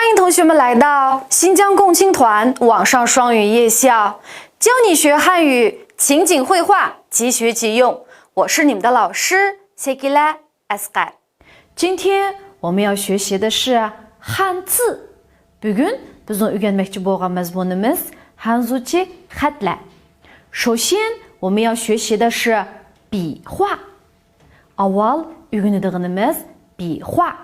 欢迎同学们来到新疆共青团网上双语夜校，教你学汉语情景绘画，即学即用。我是你们的老师 Segila Asghar。今天我们要学习的是汉字。Bugün bizning o'rganmoqchi bo'lgan mazmunimiz hanzuchi xatlar。首先我们要学习的是笔画。Avval o'rganadiganimiz笔画。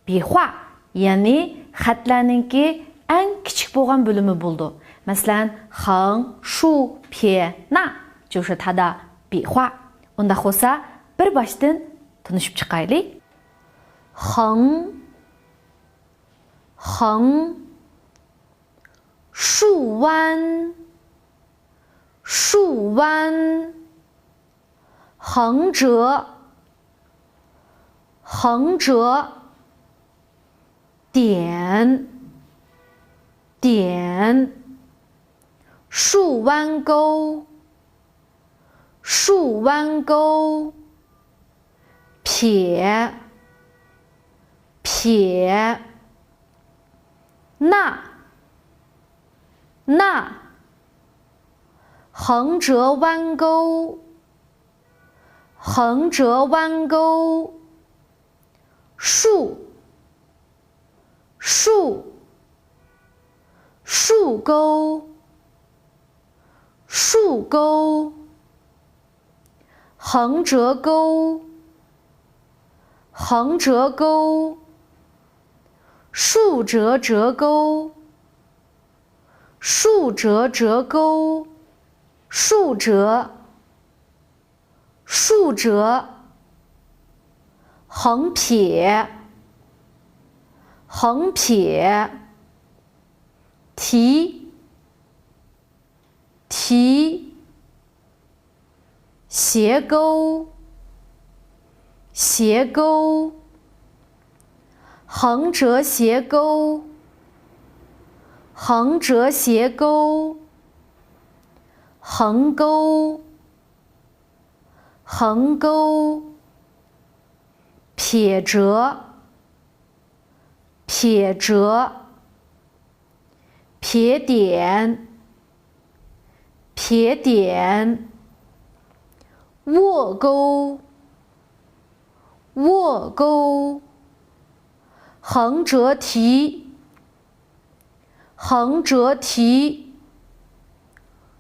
笔画ya'ni xatlarninki eng kichik bo'lgan bölümü bo'ldi. Masalan, 横、竖、撇、捺就是它的笔画。Unda bo'lsa bir boshdan tanishib chiqaylik. 横、横、竖弯、竖弯、横折、横折、点、点、竖弯钩、竖弯钩、撇、撇、捺、捺、横折弯钩、横折弯钩、竖、竖、竖钩、竖钩、横折钩、横折钩、竖折折钩、竖折折钩、竖折、竖折、横撇、横撇、提、提、斜钩、斜钩、横折斜钩、横折斜钩、横钩、横钩、撇折、撇折、撇点、撇点、握钩、握钩、横折提、横折提、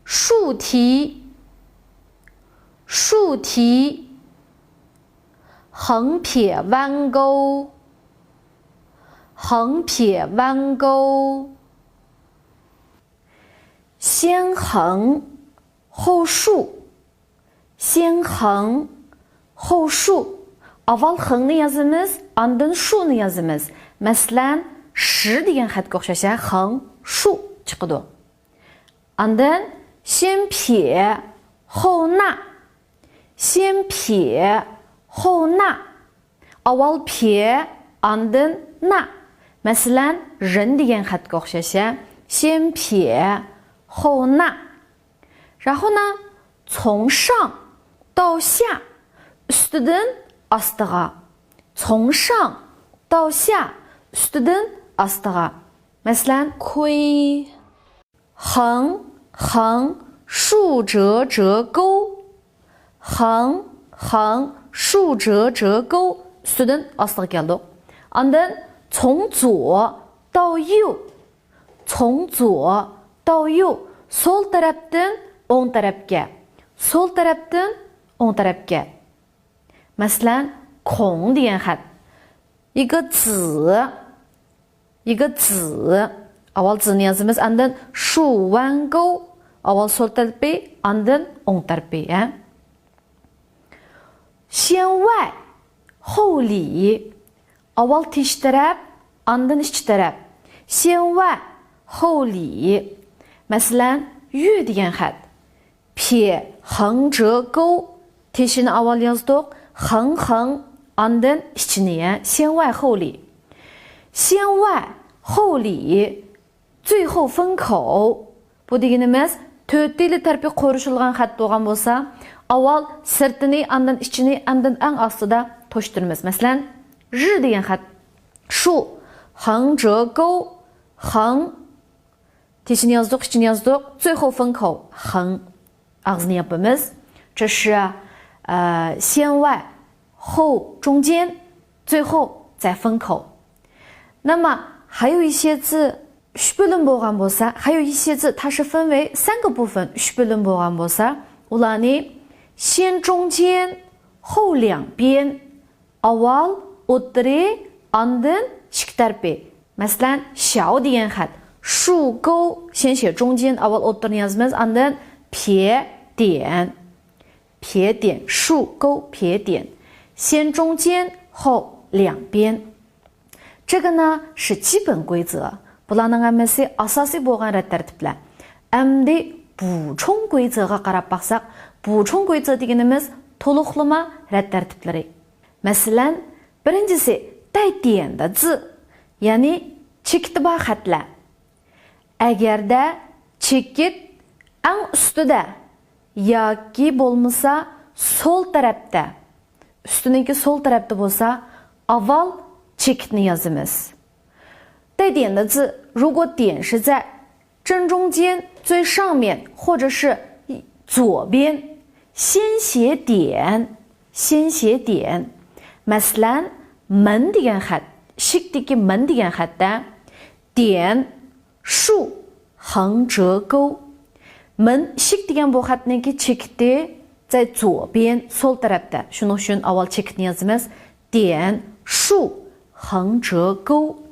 竖提、竖提、横撇弯钩、横撇弯钩。先横后竖，先横后竖。Avval hıngni yazımız, andın şunu yazımız. Mesela 10 degan xatga o'xshasa hıng, shu chiqadi. Andın 先撇后捺，先撇后捺。Avval 撇, andın捺. Mesela 人 degan xatga o'xshasa 先撇后捺。然后呢，从上到下，üstüden astıga. 从上到下，üstüden astıga. Mesela 亏，横、横、竖折折钩，横、横、竖折折钩，üstüden astıga geldi. Andın 从左到右，从左到右，sol tarafdan o'ng tarafga, sol tarafdan o'ng tarafga. Masalan, 孔 degan xat. 一个子，一个子。Avval 子 yazımız, andın 竖弯钩. Avval sol tarafı, andın o'ng tarafı. 先外后里. Avval dış taraf, andın iç taraf. 先外后里. Masalan, yü degan xat. 撇横折钩. Teşini avval yazdık. 横横 andın içine, 先外后里。先外后里 最后分口. Bu deganimiz 4 tarafı qo'shilgan xat bo'lgan bo'lsa, avval sirtini, andın içini, andın eng ostida to'shtiramiz. Masalan, R degan xat. Shu 横折钩横 提前yazdık, içini yazdık, 最后分口横 ağzını yapımız 这是先外后中间最后再分口那么还有一些字 üç bölüm болған болса 还有一些字它是分为3个部分 üç bölüm болған болса ulanı先中间后两边 avval o'ttiri andın shiktarpi mesela 小 degan xat 竖钩先写中间 avval o'ttirini yazmaymiz andın 撇点撇点竖钩撇点先中间后两边这个呢是基本规则 bularning hammasi asosiy bo'lgan rad tartiblar endi 补充规则ga qarab baqsaq 补充规则deganimiz to'liqlama rad tartiblari masalan birinchisi 带点的字 ya'ni chekiti bor xatlar agarda chekit eng ustida yoki bo'lmasa sol tarafda üstündeki sol tarafta bo'lsa avval chekitni yozamiz 带点的字如果点是在正中间最上面或者是左边先写点先写点 masalan 门 degan xat shikdagi 门 degan xatda 点竖横折钩 门 shik degan bu xatniki chekiti 在左边 sol tarafda shuning uchun avval chekitni yozamiz 点竖横折钩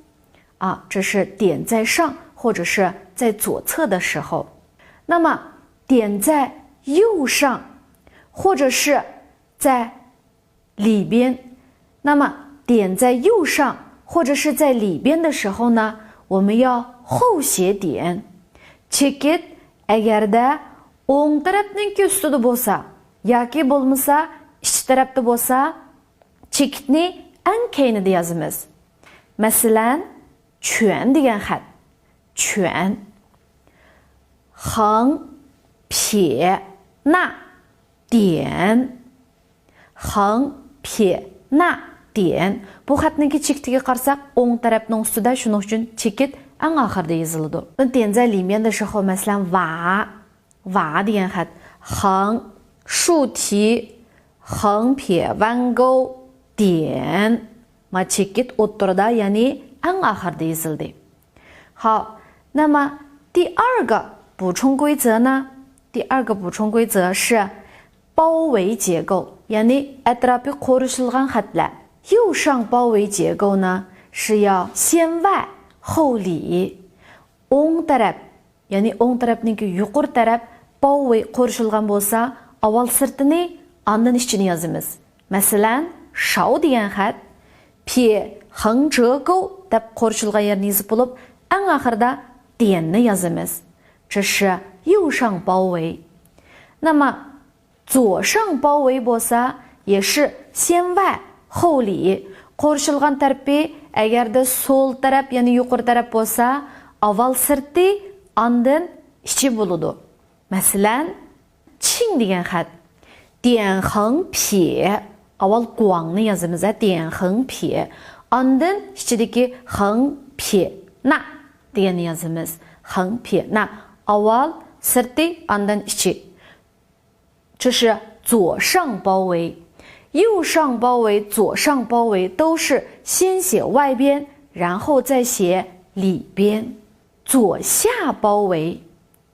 这是点在上或者是在左侧的时候那么点在右上或者是在里边那么点在右上或者是在里边的时候呢我们要后写点 chekit agarda o'ng tarafniki ustida bo'lsa yoki bo'lmasa ichki tarafda bo'lsa chekitni eng keynida yozamiz masalan 全 degan xat 全 横撇捺点横撇捺点 bu xatniki chekitiga qarsak o'ng tarafning ustida shuning uchun chekit eng oxirida yoziladi 点在里面的时候 masalan 瓦 degan xat 横竖提横撇弯钩点 chekit o'ttirida ya'ni eng oxirida yozildi 好那么第二个补充规则呢第二个补充规则是包围结构 ya'ni atrofi qo'rishilgan xatlar 右上包围结构呢是要先外后里 o'ng taraf ya'ni o'ng tarafniki yuqori taraf 包围 qo'rishilgan bo'lsa avval sirtini andin ichini yozamiz masalan 少 degan xat 撇横折钩 deb qo'rishilgan yerni yozib bo'lib eng oxirida 点ni yozamiz 这是右上包围那么左上包围bo'lsa 也是先外后里 qo'rishilgan tarafi agarda sol taraf ya'ni yuqori taraf bo'lsa avval sirti andin ichi bo'ladi masalan 轻 degan xat 点横撇 avval guangni yozamiz 点横撇 andin ichidagi 横撇捺 deganni yozamiz 横撇捺 avval sirti andin ichi 这是左上包围右上包围左上包围都是先写外边然后再写里边左下包围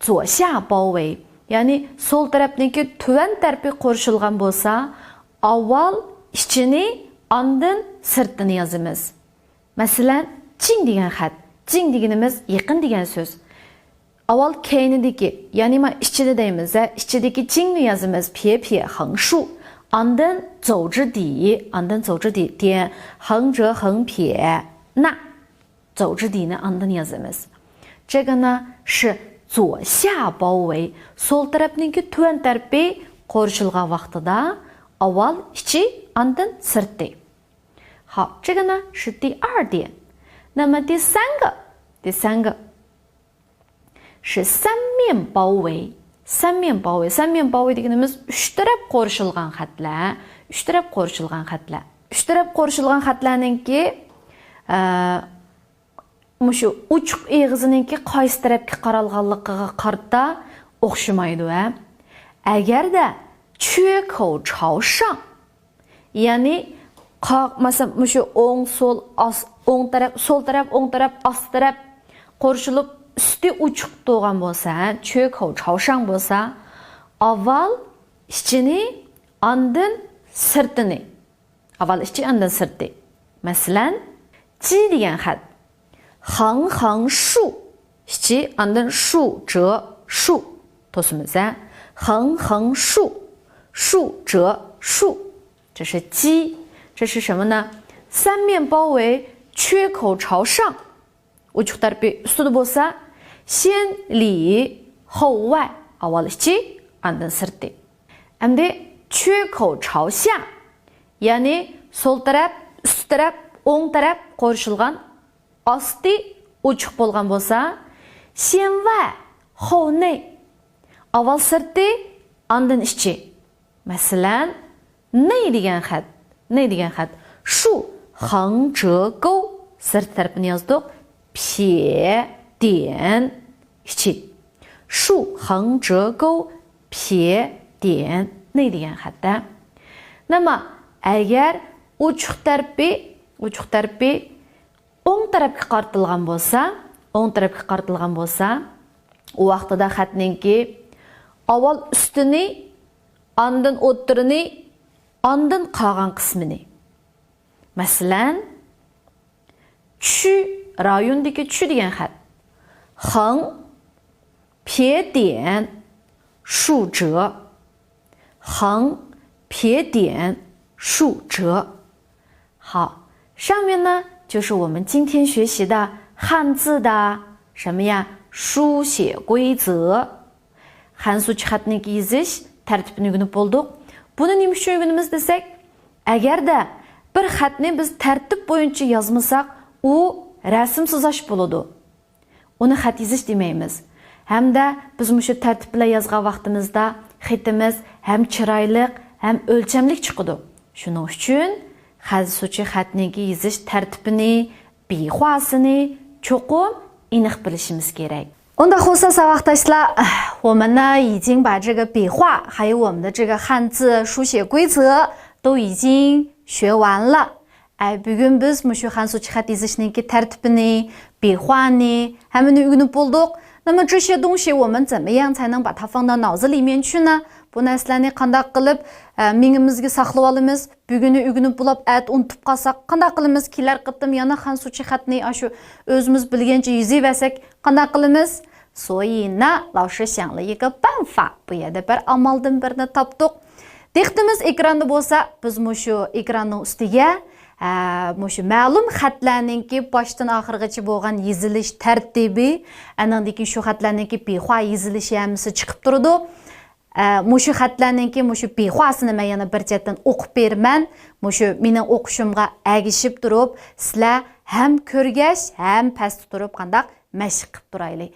左下包围 ya'ni sol tarafniki tuvan tarafi qo'rishilgan bo'lsa avval ichini andin sirtini yozamiz masalan 近 degan xat 近 deganimiz yaqin degan so'z avval keynidagi ya'ni ichida deymiz ichidagi 近 ni yozamiz 撇撇横竖 andin 走之底 andin 走之底 点横折横撇捺走之底呢 andin yozamiz 这个呢是左下包围 sol tarafniki tuvan tarafi qo'rishilgan vaqtida avval ichi andin sirti 好这个呢是第二点那么第三个是三面包围三面包围deganimiz 3 taraf qo'rishilgan xatlar 3 taraf qo'rishilgan xatlar 3 taraf qo'rishilgan xatlarninki mushu uchuq eg'iziningki qaysi tarafga qaralganligiga qarta o'xshamaydi-a. Agarda 缺口朝上 ya'ni masalan mushu o'ng so'l o'ng taraf so'l taraf o'ng taraf ost taraf qo'shilib usti uchuq bo'lgan bo'lsa, 缺口朝上 bo'lsa, avval ichini andin sirtini. Avval ichi andin sirti. Masalan, ji degan xat 横横竖 ichi andin shu zhe shu to'simiz. 横横竖 竖折竖，这是鸡，这是什么呢？三面包围，缺口朝上。uchuq tarafi ustida bo'lsa, 先里后外 avval ichi andin sirti. Endi 缺口朝下 ya'ni so'l taraf, ust taraf, o'ng taraf qo'shilgan osti uchuq bo'lgan bo'lsa, 先外后内 avval sirti andin ichi. Masalan, ney degan xat, ney degan xat. Shu 横折钩 sirt tarafini yozdik. 撇点 ichi. Shu 横折钩 撇点 ney degan xatda. Nima, agar uchuq tarafi o'ng tarafga qartilgan bo'lsa, u vaqtida xatningki avval ustini andin o'ttirini, andin qolgan qismini. Masalan, chu rayondagi chu degan xat. 横撇点竖折 横撇点竖折。好，上面呢就是我们今天学习的汉字的什么呀？书写规则。Hansuchi xatni yezish tartibini o'rganib bo'ldik. Buni nima uchun o'rganamiz desak, agarda bir xatni biz tartib bo'yicha yozmasak, u rasm chizish bo'ladi. Uni xat yezish demaymiz. Hamda biz shu tartib bilan yozgan vaqtimizda xatimiz ham chiroyli, ham o'lchamli chiqadi. Shuning uchun Hansuchi xatni yezish tartibini, bihvasini cho'qim aniq bilishimiz kerak. 后色小伙伴，我们呢已经把这个笔画还有我们的这个汉字书写规则都已经学完了。Bugün biz mushu Hansuchi xat yozishning tartibini, bihvani hammani o'rganib bo'ldik. 那么这些东西我们怎么样才能把它放到脑子里面去呢？ Bu narsalarni qanday qilib mingimizga saqlab olamiz? Bugünni o'rganib bo'lib, at unutib qolsak, qanday qilamiz? Kelar qitim yana Hansuchi xatni shu o'zimiz bilgancha yozaversak, qanday qilamiz? 所以呢，老师想了一个办法，bu yerda bir amaldan birini topdik. Diqqatimiz ekranda bo'lsa, biz mushu ekranning ustiga mushu ma'lum xatlarningki boshdan oxirigacha bo'lgan yozilish tartibi, anandagi shu xatlarningki bihva yozilishi hammasi chiqib turadi. Mushu xatlarningki mushu bihvasini men yana bir chetdan o'qib berman. Mushu mening o'qishimga agishib turib, sizlar ham ko'rgash, ham past turib qandaq mashq qilib turaylik.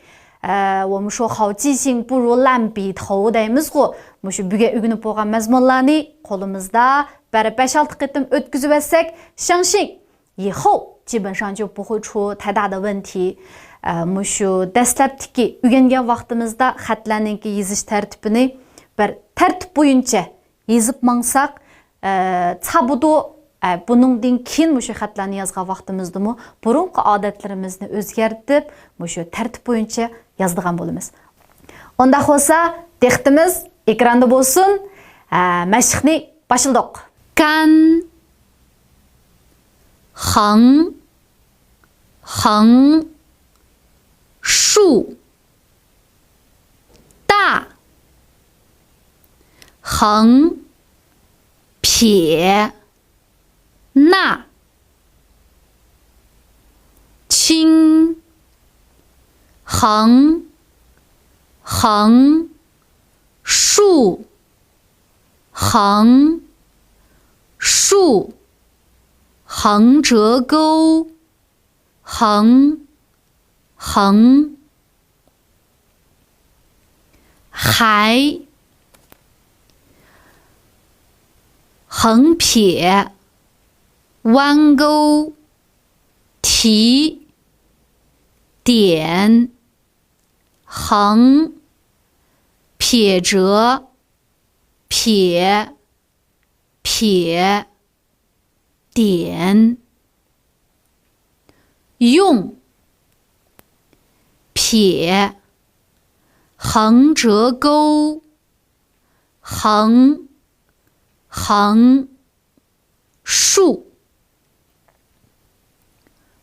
我们说好记性不如烂笔头 deymiz-ku. Mushu bugun o'rganib bo'lgan mazmunlarni qo'limizda bir 5-6 qitim o'tkazib olsak, 相信以后基本上就不会出太大的问题。Mushu dastlabki o'rgangan vaqtimizda xatlarningki yozish tartibini bir tartib bo'yicha yozib mangsak, chabudu buningdan keyin mushu xatlarni yozgan vaqtimizdami burunqi odatlarimizni o'zgartirib, mushu tartib bo'yicha yozadigan bo'lamiz. Unda bo'lsa, diqqatimiz ekranda bo'lsin. Mashqni boshladik. Kan 横 横 竖 大 横 撇 捺 轻 横 横 竖 横 竖 横折钩 横 横 还 横撇 弯钩 提点横撇折撇撇点用撇横折钩横横竖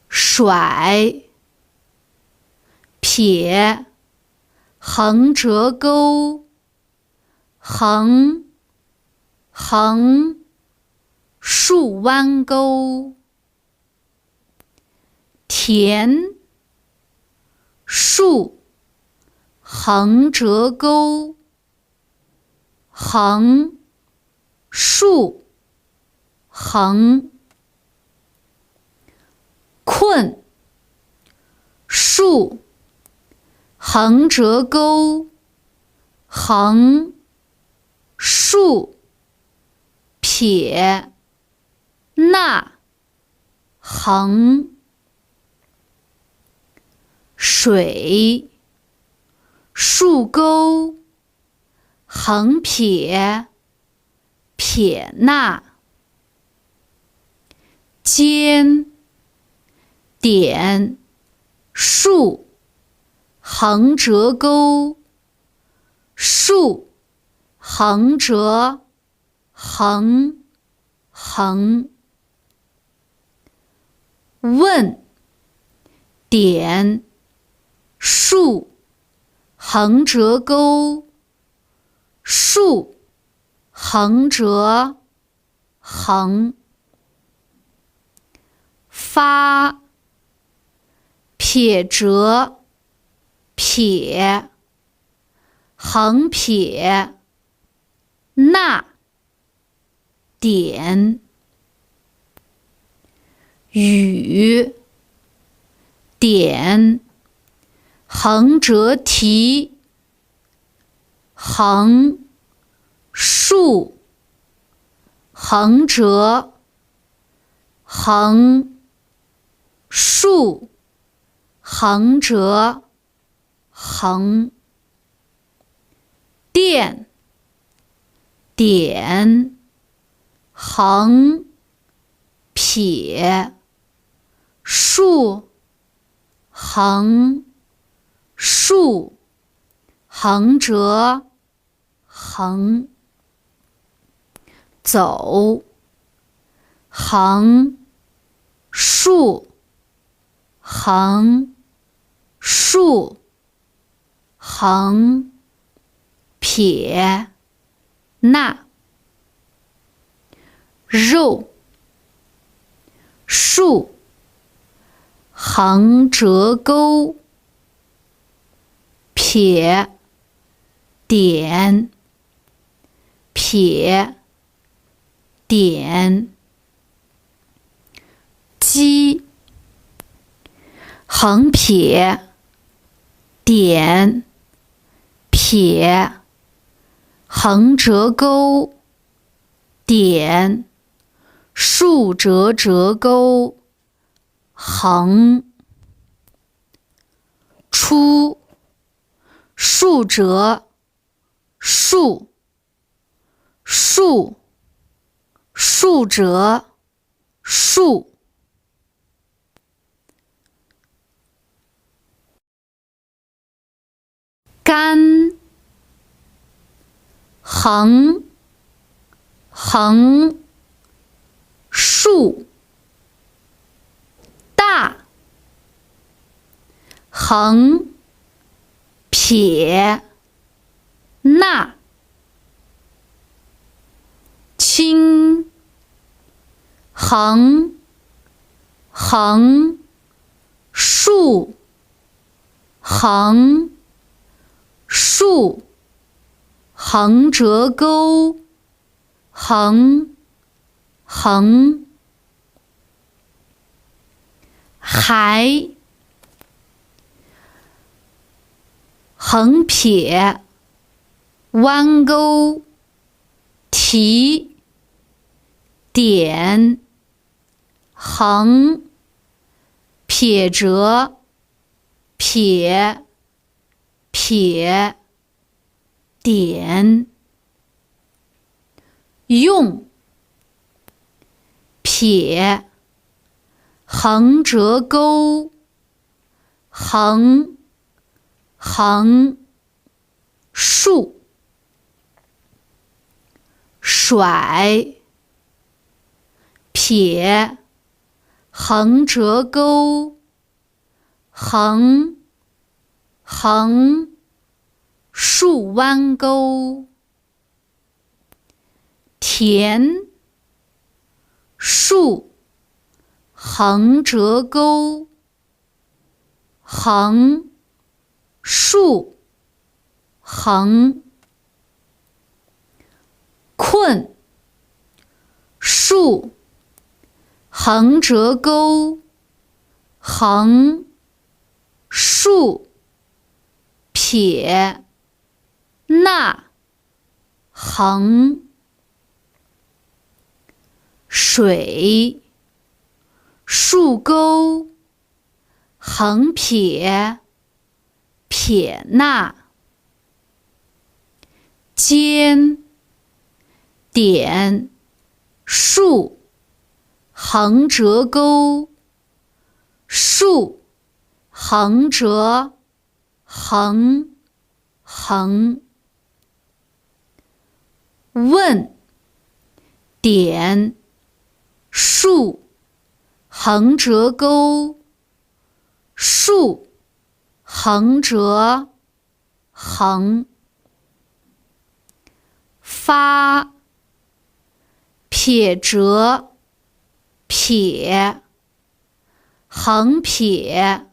甩撇横折钩横横竖弯钩田竖横折钩横竖横困竖横折钩横竖撇捺横水竖钩横撇撇捺尖点竖横折钩竖横折横横问点竖横折钩竖横折横发撇折撇横撇捺点雨点横折提横竖横折横竖横折横电点横撇竖横竖横折横走横竖横竖横撇捺肉竖横折钩撇点撇点鸡横撇点撇横折钩点竖折折钩横出竖折竖竖竖折竖干横横竖大横撇捺轻横横竖横竖横折钩横横还横撇弯钩提点横撇折撇撇点用撇横折钩横竖甩撇横折钩横竖弯钩田竖横折钩横竖困竖横折钩横竖撇捺横水竖钩横撇撇捺尖点竖横折钩竖横折横问点竖横折钩竖横折横发撇折撇横撇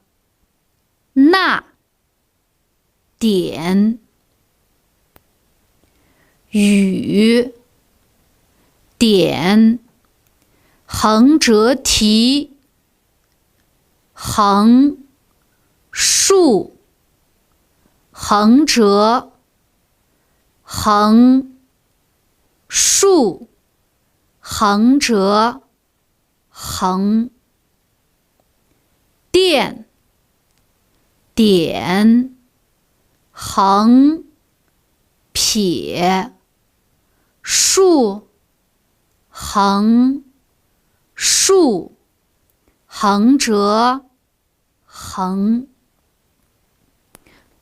捺点雨点横折提横竖横折横竖横折横电点横撇竖横竖横折横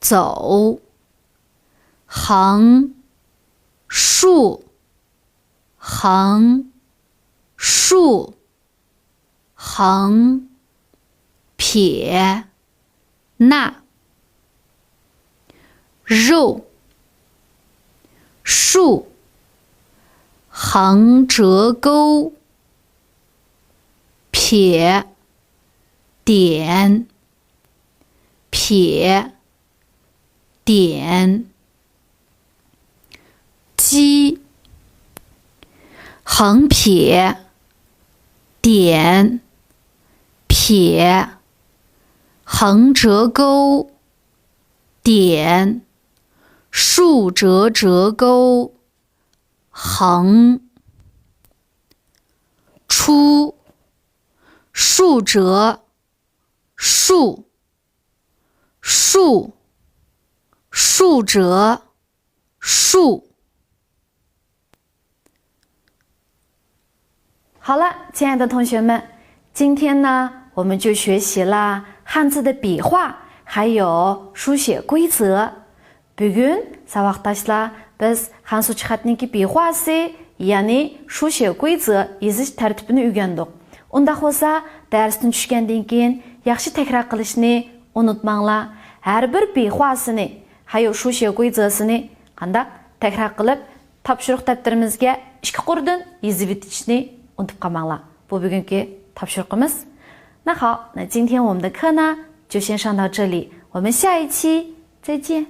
走横竖横竖横撇捺肉竖横折钩撇点撇点鸡横撇点撇横折钩点竖折折钩横出竖折竖折竖。好了，亲爱的同学们，今天呢，我们就学习了汉字的笔画，还有书写规则。Bugun сабақташlar biz Hansuchi xatniki bexwasi, ya'ni书写规则yezish tartibini o'rgandik. Undaq bo'lsa, darsdan tushgandan keyin yaxshi takror qilishni unutmanglar. Har bir bexwasini, hayo 书写规则sini qandaq takror qilib, topshiriq daftarimizga 2 qo'rdan yezib o'tishni unutib qolmanglar. Bu bugungi topshiriqimiz. 那好，那今天我们的课呢就先上到这里，我们下一期再见。